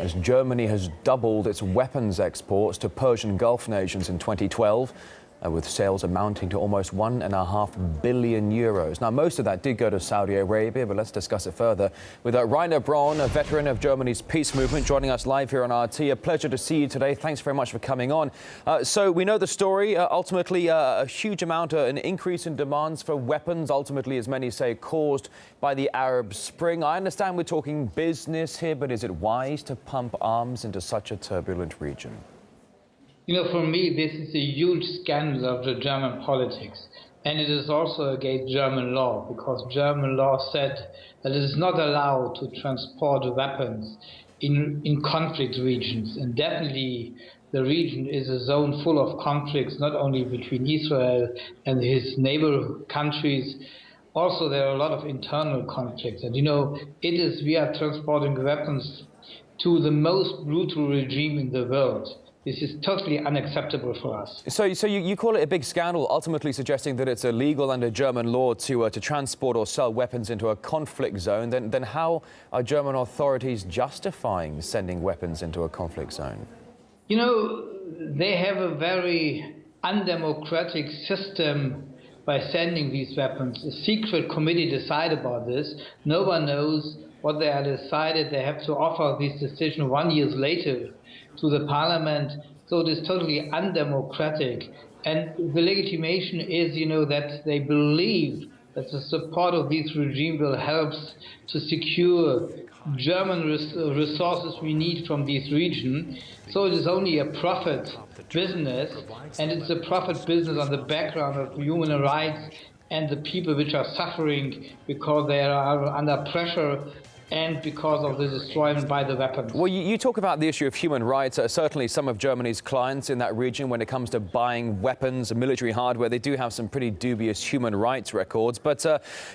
as Germany has doubled its weapons exports to Persian Gulf nations in 2012. With sales amounting to almost €1.5 billion. Now, most of that did go to Saudi Arabia, but let's discuss it further with Rainer Braun, a veteran of Germany's peace movement, joining us live here on RT. A pleasure to see you today. Thanks very much for coming on. So we know the story. Ultimately, a huge amount, an increase in demands for weapons, ultimately, as many say, caused by the Arab Spring. I understand we're talking business here, but is it wise to pump arms into such a turbulent region? You know, for me, this is a huge scandal of the German politics. And it is also against German law, because German law said that it is not allowed to transport weapons in conflict regions. And definitely the region is a zone full of conflicts, not only between Israel and his neighbor countries. Also, there are a lot of internal conflicts. And, you know, we are transporting weapons to the most brutal regime in the world. This is totally unacceptable for us. So you call it a big scandal, ultimately suggesting that it's illegal under German law to transport or sell weapons into a conflict zone. Then how are German authorities justifying sending weapons into a conflict zone? You know, they have a very undemocratic system by sending these weapons. A secret committee decided about this. No one knows what they have decided. They have to offer this decision 1 year later to the parliament, so it is totally undemocratic. And the legitimation is, you know, that they believe that the support of this regime will help to secure German resources we need from this region. So it is only a profit business, and it's a profit business on the background of human rights and the people which are suffering because they are under pressure and because of the destroyment by the weapons. Well, you talk about the issue of human rights. Certainly some of Germany's clients in that region, when it comes to buying weapons and military hardware, they do have some pretty dubious human rights records. But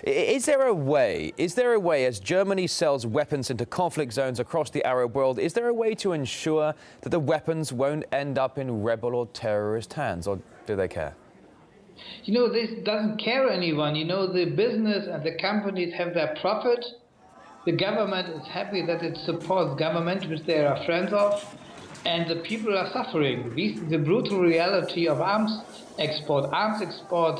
is there a way, as Germany sells weapons into conflict zones across the Arab world, is there a way to ensure that the weapons won't end up in rebel or terrorist hands, or do they care? You know, this doesn't care anyone. You know, the business and the companies have their profit. The government is happy that it supports government, which they are friends of, and the people are suffering. The brutal reality of arms export. Arms export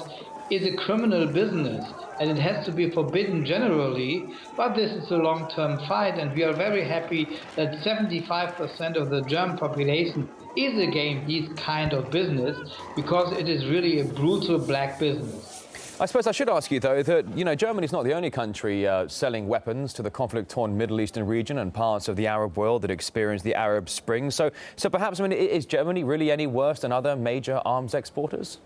is a criminal business, and it has to be forbidden generally, but this is a long-term fight, and we are very happy that 75% of the German population is against this kind of business, because it is really a brutal black business. I suppose I should ask you, though, that, you know, Germany's not the only country selling weapons to the conflict-torn Middle Eastern region and parts of the Arab world that experienced the Arab Spring. So perhaps, I mean, is Germany really any worse than other major arms exporters?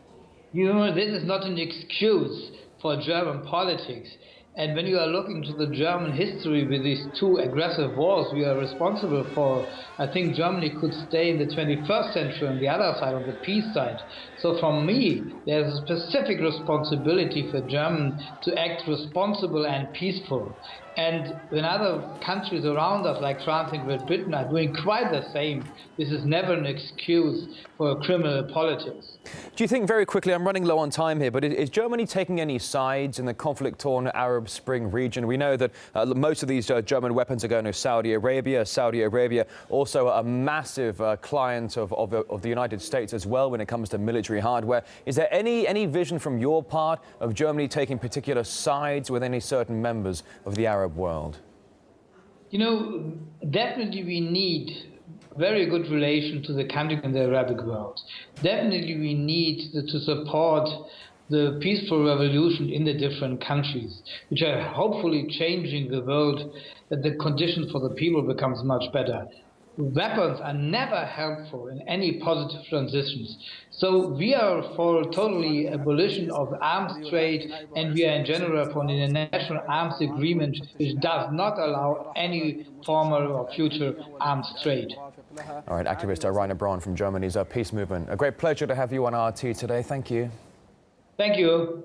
You know, this is not an excuse for German politics. And when you are looking to the German history with these two aggressive wars we are responsible for, I think Germany could stay in the 21st century on the other side, on the peace side. So for me, there's a specific responsibility for Germany to act responsible and peaceful. And when other countries around us, like France and Great Britain, are doing quite the same, this is never an excuse for criminal politics. Do you think, very quickly, I'm running low on time here, but is Germany taking any sides in the conflict-torn Arab Spring region? We know that most of these German weapons are going to Saudi Arabia. Saudi Arabia also a massive client of the United States as well when it comes to military hardware. Is there any vision from your part of Germany taking particular sides with any certain members of the Arab world? You know, definitely we need very good relation to the country in the Arabic world. Definitely we need to support the peaceful revolution in the different countries, which are hopefully changing the world, that the conditions for the people becomes much better. Weapons are never helpful in any positive transitions. So we are for totally abolition of arms trade, and we are in general for an international arms agreement which does not allow any former or future arms trade. All right, activist Rainer Braun from Germany's peace movement. A great pleasure to have you on RT today. Thank you. Thank you.